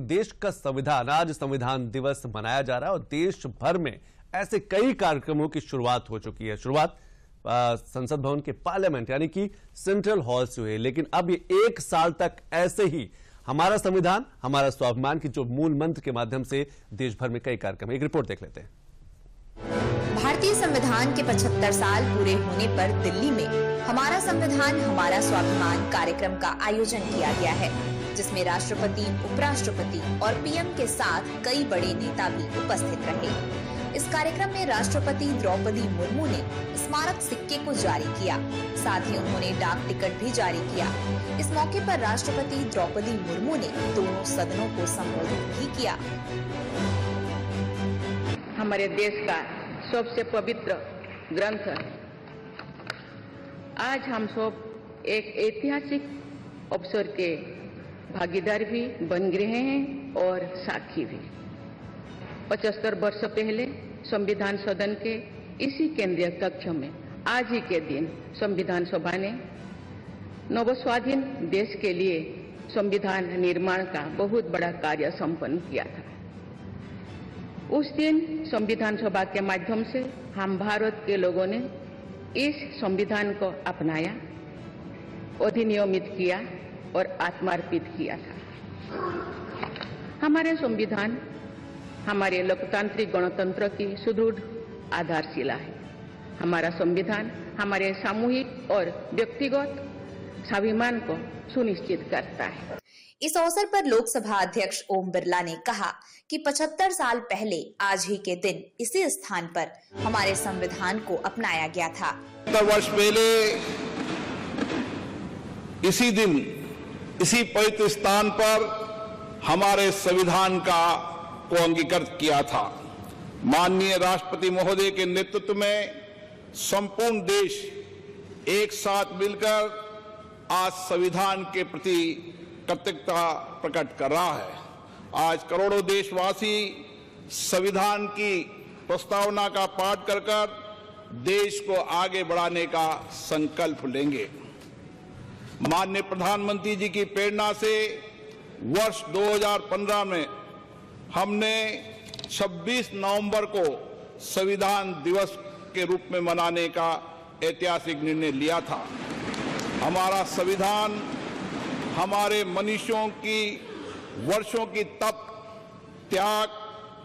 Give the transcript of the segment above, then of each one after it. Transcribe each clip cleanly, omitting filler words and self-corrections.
देश का संविधान, आज संविधान दिवस मनाया जा रहा है और देश भर में ऐसे कई कार्यक्रमों की शुरुआत हो चुकी है। शुरुआत संसद भवन के पार्लियामेंट यानी कि सेंट्रल हॉल से हुई, लेकिन अब ये 1 साल तक ऐसे ही हमारा संविधान हमारा स्वाभिमान की जो मूल मंत्र के माध्यम से देश भर में कई कार्यक्रम। एक रिपोर्ट देख लेते हैं। भारतीय संविधान के 75 साल पूरे होने पर दिल्ली में हमारा संविधान हमारा स्वाभिमान कार्यक्रम का आयोजन किया गया है, जिसमें राष्ट्रपति, उपराष्ट्रपति और पीएम के साथ कई बड़े नेता भी उपस्थित रहे। इस कार्यक्रम में राष्ट्रपति द्रौपदी मुर्मू ने स्मारक सिक्के को जारी किया, साथ ही उन्होंने डाक टिकट भी जारी किया। इस मौके पर राष्ट्रपति द्रौपदी मुर्मू ने दोनों सदनों को संबोधित भी किया। हमारे देश का सबसे पवित्र ग्रंथ है। आज हम सब एक ऐतिहासिक अवसर के भागीदार भी बन गए हैं और साक्षी भी। 75 वर्ष पहले संविधान सदन के इसी केंद्रीय कक्ष में आज ही के दिन संविधान सभा ने नवस्वाधीन देश के लिए संविधान निर्माण का बहुत बड़ा कार्य संपन्न किया था। उस दिन संविधान सभा के माध्यम से हम भारत के लोगों ने इस संविधान को अपनाया, अधिनियमित किया और आत्मार्पित किया था। हमारे संविधान हमारे लोकतांत्रिक गणतंत्र की सुदृढ़ आधारशिला है। हमारा संविधान हमारे सामूहिक और व्यक्तिगत स्वाभिमान को सुनिश्चित करता है। इस अवसर पर लोकसभा अध्यक्ष ओम बिरला ने कहा कि 75 साल पहले आज ही के दिन इसी स्थान पर हमारे संविधान को अपनाया गया था। 70 वर्ष पहले इसी दिन इसी पवित्र स्थान पर हमारे संविधान को अंगीकृत किया था। माननीय राष्ट्रपति महोदय के नेतृत्व में संपूर्ण देश एक साथ मिलकर आज संविधान के प्रति कृतज्ञता प्रकट कर रहा है। आज करोड़ों देशवासी संविधान की प्रस्तावना का पाठ कर देश को आगे बढ़ाने का संकल्प लेंगे। माननीय प्रधानमंत्री जी की प्रेरणा से वर्ष 2015 में हमने 26 नवंबर को संविधान दिवस के रूप में मनाने का ऐतिहासिक निर्णय लिया था। हमारा संविधान हमारे मनुष्यों की वर्षों की तप, त्याग,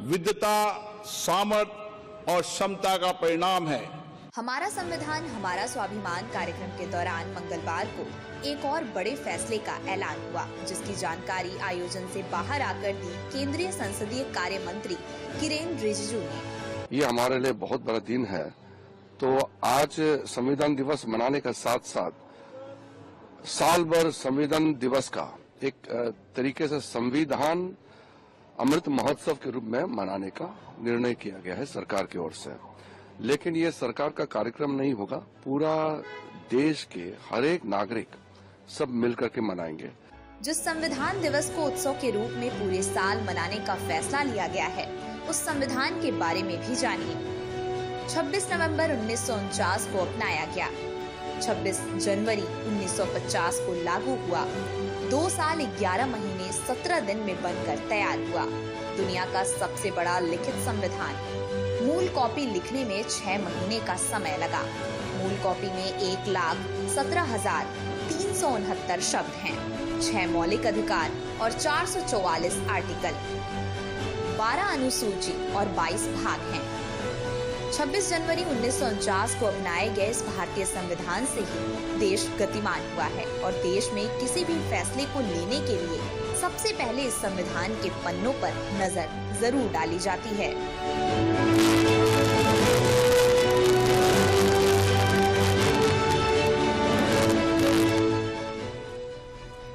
विद्वता, सामर्थ्य और क्षमता का परिणाम है। हमारा संविधान हमारा स्वाभिमान कार्यक्रम के दौरान मंगलवार को एक और बड़े फैसले का ऐलान हुआ, जिसकी जानकारी आयोजन से बाहर आकर दी केंद्रीय संसदीय कार्य मंत्री किरेन रिजिजू ने। ये हमारे लिए बहुत बड़ा दिन है। तो आज संविधान दिवस मनाने के साथ साथ साल भर संविधान दिवस का एक तरीके से संविधान अमृत महोत्सव के रूप में मनाने का निर्णय किया गया है सरकार की ओर से। लेकिन ये सरकार का कार्यक्रम नहीं होगा, पूरा देश के हर एक नागरिक सब मिलकर के मनाएंगे। जिस संविधान दिवस को उत्सव के रूप में पूरे साल मनाने का फैसला लिया गया है, उस संविधान के बारे में भी जानिए। 26 नवंबर 1949 को अपनाया गया, 26 जनवरी 1950 को लागू हुआ, 2 साल 11 महीने 17 दिन में बनकर तैयार हुआ। दुनिया का सबसे बड़ा लिखित संविधान। मूल कॉपी लिखने में 6 महीने का समय लगा। मूल कॉपी में 1,17,369 शब्द हैं, 6 मौलिक अधिकार और 444 आर्टिकल, 12 अनुसूची और 22 भाग हैं। 26 जनवरी 1949 को अपनाए गए इस भारतीय संविधान से ही देश गतिमान हुआ है और देश में किसी भी फैसले को लेने के लिए सबसे पहले इस संविधान के पन्नों पर नजर जरूर डाली जाती है।